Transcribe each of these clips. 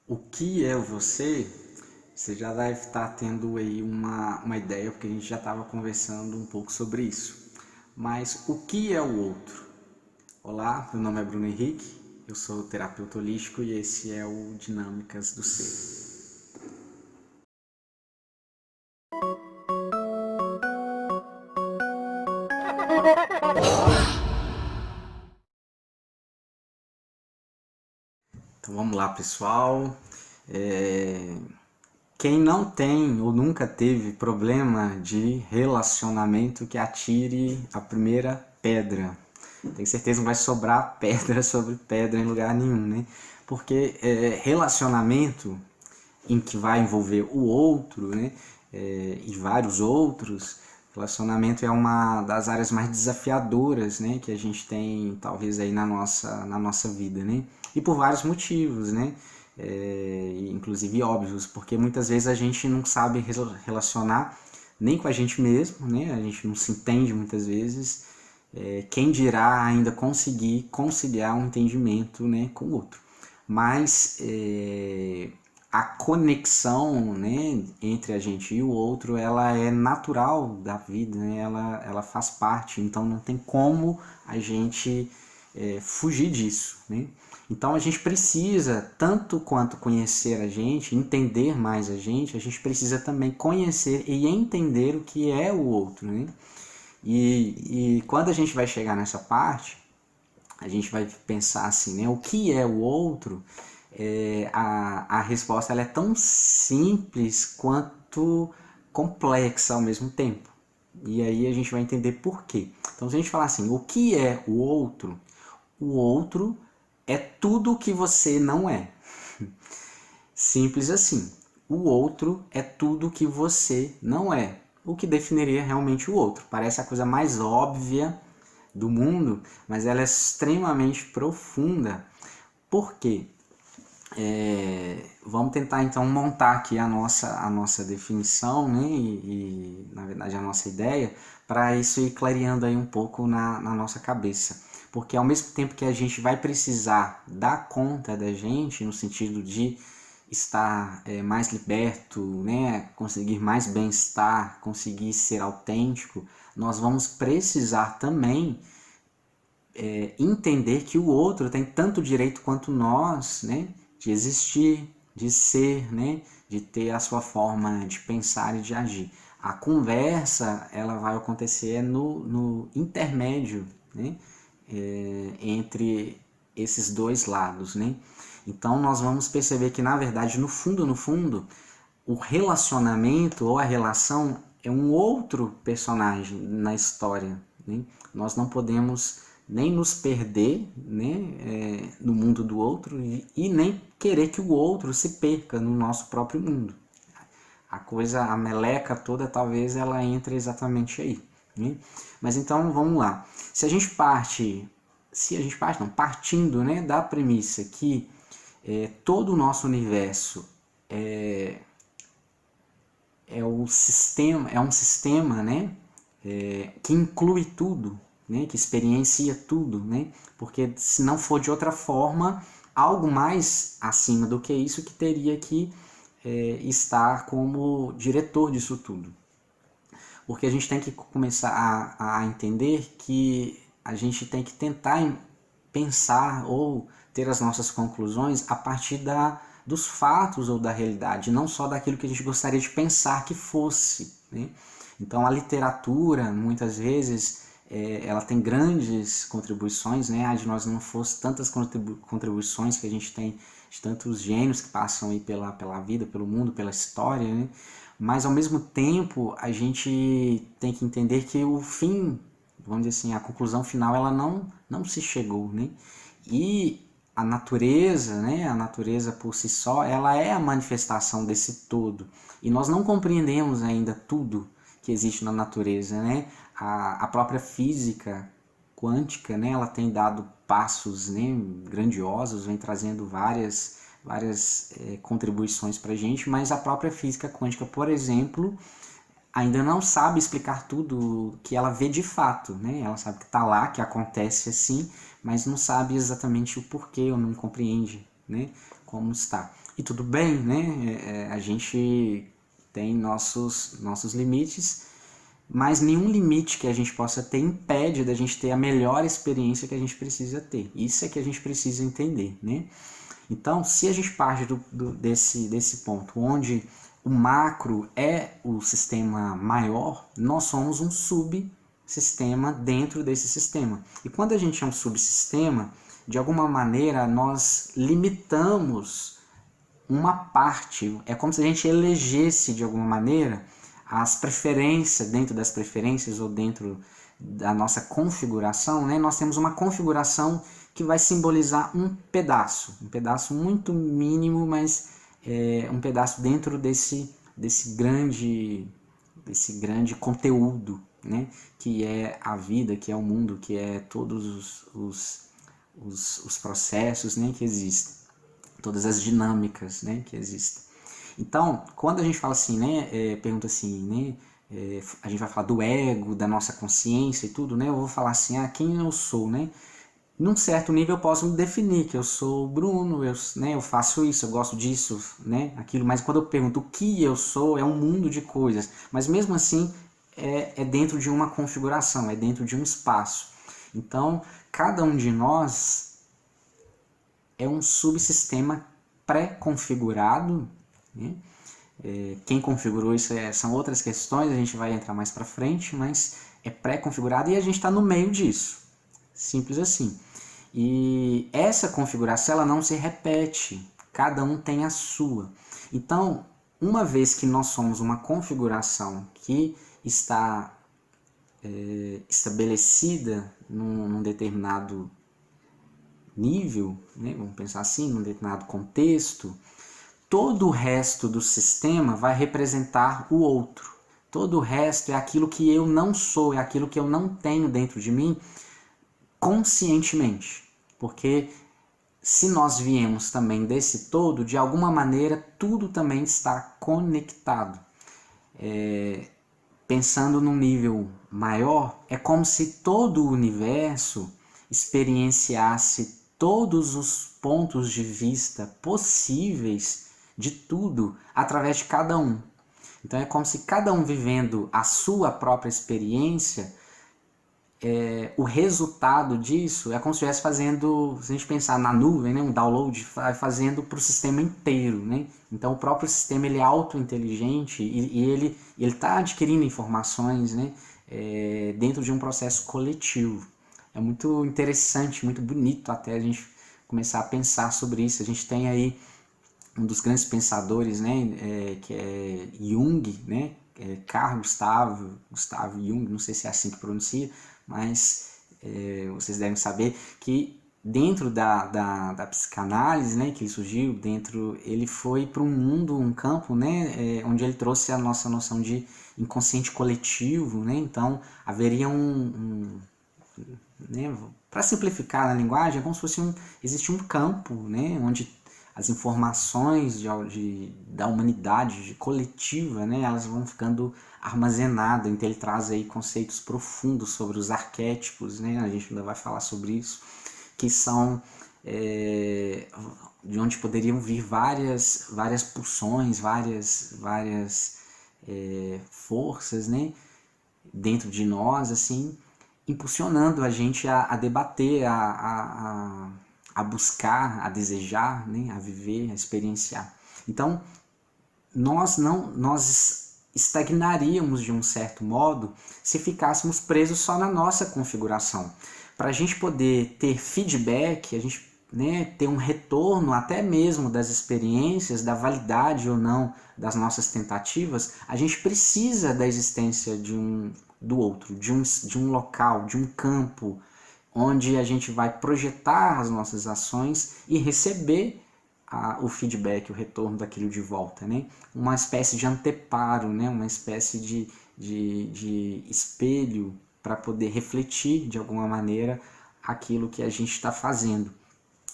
O que é você? Você já deve estar tendo aí uma ideia, porque a gente já estava conversando um pouco sobre isso. Mas o que é o outro? Olá, meu nome é Bruno Henrique, eu sou terapeuta holístico e esse é o Dinâmicas do Ser. Então vamos lá, pessoal. Quem não tem ou nunca teve problema de relacionamento, que atire a primeira pedra. Tenho certeza que não vai sobrar pedra sobre pedra em lugar nenhum, né? Porque relacionamento em que vai envolver o outro, né? E vários outros, relacionamento é uma das áreas mais desafiadoras, né? Que a gente tem talvez aí na nossa vida, né? E por vários motivos, né? Inclusive óbvios, porque muitas vezes a gente não sabe relacionar nem com a gente mesmo, né? A gente não se entende muitas vezes. Quem dirá ainda conseguir conciliar um entendimento, né, com o outro. Mas a conexão, né, entre a gente e o outro, ela é natural da vida, né? ela faz parte, então não tem como a gente fugir disso, né? Então a gente precisa, tanto quanto conhecer a gente, entender mais a gente precisa também conhecer e entender o que é o outro, né? E quando a gente vai chegar nessa parte, a gente vai pensar assim, né? O que é o outro? A resposta ela é tão simples quanto complexa ao mesmo tempo. E aí a gente vai entender por quê. Então, se a gente falar assim, o que é o outro? O outro é tudo o que você não é. Simples assim. O outro é tudo que você não é. O que definiria realmente o outro. Parece a coisa mais óbvia do mundo, mas ela é extremamente profunda. Por quê? Vamos tentar então montar aqui a nossa definição, né? Na verdade a nossa ideia, para isso ir clareando aí um pouco na nossa cabeça. Porque ao mesmo tempo que a gente vai precisar dar conta da gente, no sentido de estar mais liberto, né? Conseguir mais bem-estar, conseguir ser autêntico, nós vamos precisar também entender que o outro tem tanto direito quanto nós, né, de existir, de ser, né, de ter a sua forma de pensar e de agir. A conversa ela vai acontecer no intermédio, né, entre esses dois lados, né? Então nós vamos perceber que na verdade no fundo, o relacionamento ou a relação é um outro personagem na história, né? Nós não podemos nem nos perder, né, no mundo do outro e nem querer que o outro se perca no nosso próprio mundo. A coisa, a meleca toda, talvez ela entre exatamente aí, né? Mas então vamos lá. Partindo, né, da premissa que todo o nosso universo é um sistema, né, que inclui tudo, né, que experiencia tudo, né, porque se não for de outra forma, algo mais acima do que isso que teria que estar como diretor disso tudo. Porque a gente tem que começar a entender que a gente tem que tentar pensar ou ter as nossas conclusões a partir dos fatos ou da realidade, não só daquilo que a gente gostaria de pensar que fosse, né? Então a literatura, muitas vezes, ela tem grandes contribuições, né? De nós não fosse tantas contribuições que a gente tem de tantos gênios que passam aí pela vida, pelo mundo, pela história, né? Mas ao mesmo tempo a gente tem que entender que o fim, vamos dizer assim, a conclusão final ela não se chegou, né? E a natureza, né, a natureza por si só, ela é a manifestação desse todo. E nós não compreendemos ainda tudo que existe na natureza, né? A própria física quântica, né, ela tem dado passos, né, grandiosos, vem trazendo várias contribuições para a gente, mas a própria física quântica, por exemplo, ainda não sabe explicar tudo que ela vê de fato, né? Ela sabe que está lá, que acontece assim, mas não sabe exatamente o porquê ou não compreende, né? como está. E tudo bem, né? A gente tem nossos limites, mas nenhum limite que a gente possa ter impede da gente ter a melhor experiência que a gente precisa ter. Isso é que a gente precisa entender, né? Então, se a gente parte desse ponto, onde o macro é o sistema maior, nós somos um subsistema dentro desse sistema. E quando a gente é um subsistema, de alguma maneira nós limitamos uma parte. É como se a gente elegesse de alguma maneira as preferências, dentro das preferências ou dentro da nossa configuração, né? Nós temos uma configuração que vai simbolizar um pedaço muito mínimo, mas um pedaço dentro desse grande conteúdo, né? Que é a vida, que é o mundo, que é todos os processos, né, que existem, todas as dinâmicas, né, que existem. Então, quando a gente fala assim, né, pergunta assim, né, a gente vai falar do ego, da nossa consciência e tudo, né, eu vou falar assim, quem eu sou, né? Num certo nível eu posso me definir que eu sou o Bruno, eu faço isso, eu gosto disso, né, aquilo, mas quando eu pergunto o que eu sou, é um mundo de coisas, mas mesmo assim é dentro de uma configuração, é dentro de um espaço. Então, cada um de nós é um subsistema pré-configurado, né? Quem configurou isso são outras questões, a gente vai entrar mais para frente, mas é pré-configurado e a gente está no meio disso, simples assim. E essa configuração ela não se repete, cada um tem a sua. Então, uma vez que nós somos uma configuração que está estabelecida num determinado nível, né, vamos pensar assim, num determinado contexto, todo o resto do sistema vai representar o outro. Todo o resto é aquilo que eu não sou, é aquilo que eu não tenho dentro de mim conscientemente. Porque se nós viemos também desse todo, de alguma maneira tudo também está conectado. Pensando num nível maior, é como se todo o universo experienciasse todos os pontos de vista possíveis de tudo através de cada um. Então é como se cada um vivendo a sua própria experiência, o resultado disso é como se estivesse fazendo, se a gente pensar na nuvem, né, um download, fazendo para o sistema inteiro, né? Então o próprio sistema ele é auto-inteligente e ele está adquirindo informações, né, dentro de um processo coletivo. É muito interessante, muito bonito até a gente começar a pensar sobre isso. A gente tem aí um dos grandes pensadores, né, que é Jung, né, Carl Gustav Jung, não sei se é assim que pronuncia, mas vocês devem saber que dentro da psicanálise, né, que ele surgiu, ele foi para um mundo, um campo, né, onde ele trouxe a nossa noção de inconsciente coletivo, né, então haveria né, para simplificar na linguagem, é como se fosse existe um campo, né, onde as informações da humanidade coletiva, né, elas vão ficando armazenadas. Então ele traz aí conceitos profundos sobre os arquétipos, né, a gente ainda vai falar sobre isso, que são de onde poderiam vir várias pulsões, várias forças, né, dentro de nós, assim, impulsionando a gente a debater, a buscar, a desejar, né, a viver, a experienciar. Então, nós estagnaríamos de um certo modo se ficássemos presos só na nossa configuração. Para a gente poder ter feedback, a gente, né, ter um retorno até mesmo das experiências, da validade ou não das nossas tentativas, a gente precisa da existência do outro, de um local, de um campo, onde a gente vai projetar as nossas ações e receber o feedback, o retorno daquilo de volta, né? Uma espécie de anteparo, né? Uma espécie de espelho para poder refletir de alguma maneira aquilo que a gente está fazendo.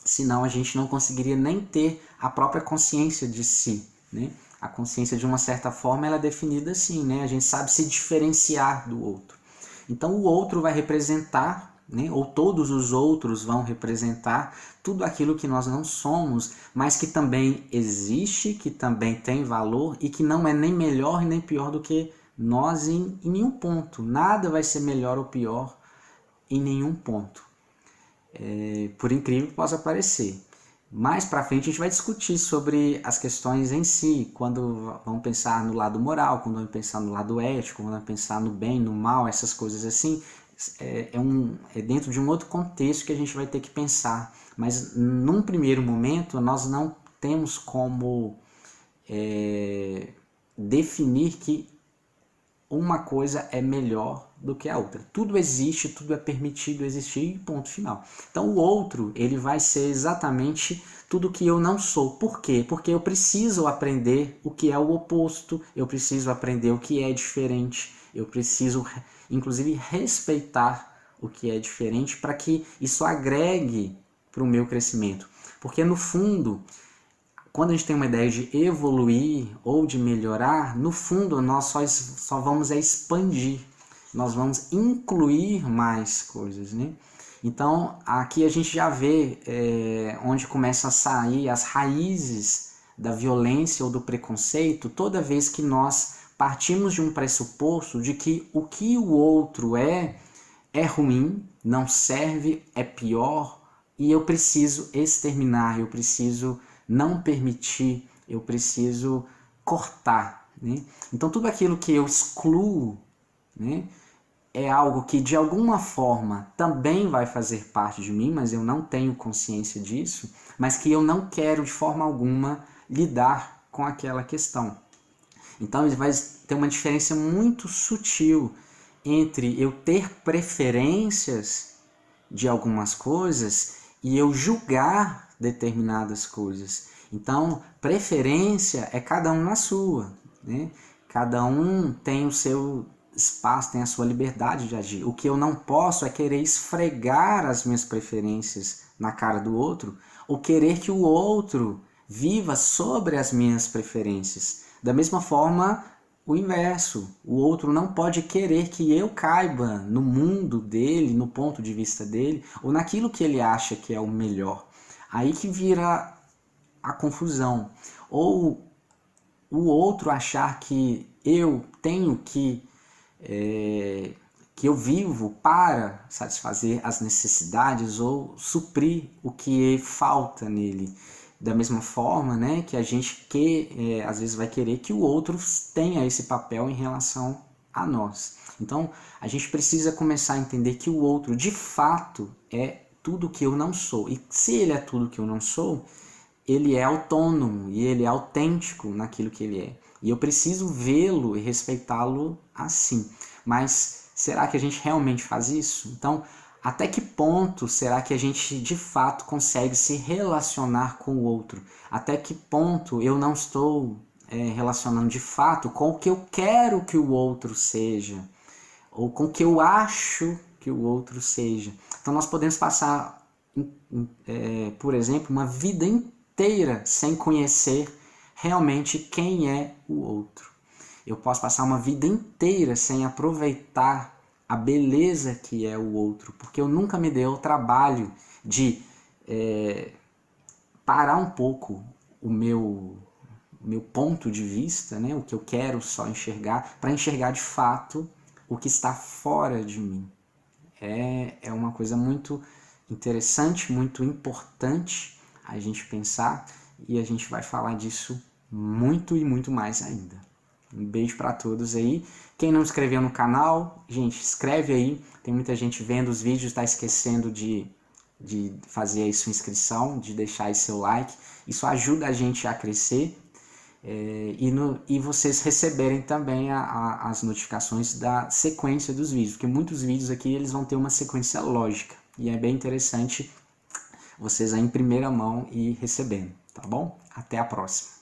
Senão a gente não conseguiria nem ter a própria consciência de si, né? A consciência, de uma certa forma, ela é definida assim, né? A gente sabe se diferenciar do outro. Então o outro vai representar, né? Ou todos os outros vão representar tudo aquilo que nós não somos, mas que também existe, que também tem valor e que não é nem melhor nem pior do que nós em nenhum ponto. Nada vai ser melhor ou pior em nenhum ponto, por incrível que possa parecer. Mais para frente a gente vai discutir sobre as questões em si, quando vamos pensar no lado moral, quando vamos pensar no lado ético, quando vamos pensar no bem, no mal, essas coisas assim, é dentro de um outro contexto que a gente vai ter que pensar. Mas num primeiro momento nós não temos como definir que uma coisa é melhor do que a outra. Tudo existe, tudo é permitido existir, ponto final. Então o outro, ele vai ser exatamente tudo que eu não sou. Por quê? Porque eu preciso aprender o que é o oposto, eu preciso aprender o que é diferente, eu preciso, inclusive, respeitar o que é diferente para que isso agregue para o meu crescimento. Porque no fundo, quando a gente tem uma ideia de evoluir ou de melhorar, no fundo nós só vamos expandir, nós vamos incluir mais coisas, né? Então aqui a gente já vê onde começam a sair as raízes da violência ou do preconceito, toda vez que nós partimos de um pressuposto de que o outro é ruim, não serve, é pior e eu preciso exterminar, eu preciso não permitir, eu preciso cortar, né? Então tudo aquilo que eu excluo, né, é algo que de alguma forma também vai fazer parte de mim, mas eu não tenho consciência disso, mas que eu não quero de forma alguma lidar com aquela questão. Então ele vai ter uma diferença muito sutil entre eu ter preferências de algumas coisas e eu julgar determinadas coisas. Então, preferência é cada um na sua, né? Cada um tem o seu espaço, tem a sua liberdade de agir. O que eu não posso é querer esfregar as minhas preferências na cara do outro ou querer que o outro viva sobre as minhas preferências. Da mesma forma, o inverso, o outro não pode querer que eu caiba no mundo dele, no ponto de vista dele, ou naquilo que ele acha que é o melhor. Aí que vira a confusão. Ou o outro achar que eu tenho que eu vivo para satisfazer as necessidades ou suprir o que falta nele. Da mesma forma, né, que a gente às vezes vai querer que o outro tenha esse papel em relação a nós. Então, a gente precisa começar a entender que o outro, de fato, é tudo que eu não sou. E se ele é tudo que eu não sou, ele é autônomo e ele é autêntico naquilo que ele é. E eu preciso vê-lo e respeitá-lo assim. Mas será que a gente realmente faz isso? Então, até que ponto será que a gente de fato consegue se relacionar com o outro? Até que ponto eu não estou relacionando de fato com o que eu quero que o outro seja? Ou com o que eu acho que o outro seja? Então nós podemos passar, por exemplo, uma vida inteira sem conhecer realmente quem é o outro. Eu posso passar uma vida inteira sem aproveitar a beleza que é o outro, porque eu nunca me dei o trabalho de parar um pouco o meu ponto de vista, né, o que eu quero só enxergar, para enxergar de fato o que está fora de mim. É uma coisa muito interessante, muito importante a gente pensar, e a gente vai falar disso muito e muito mais ainda. Um beijo para todos aí. Quem não inscreveu no canal, gente, inscreve aí. Tem muita gente vendo os vídeos, está esquecendo de fazer aí sua inscrição, de deixar aí seu like. Isso ajuda a gente a crescer e vocês receberem também as notificações da sequência dos vídeos, porque muitos vídeos aqui eles vão ter uma sequência lógica e é bem interessante vocês aí em primeira mão e recebendo, tá bom? Até a próxima.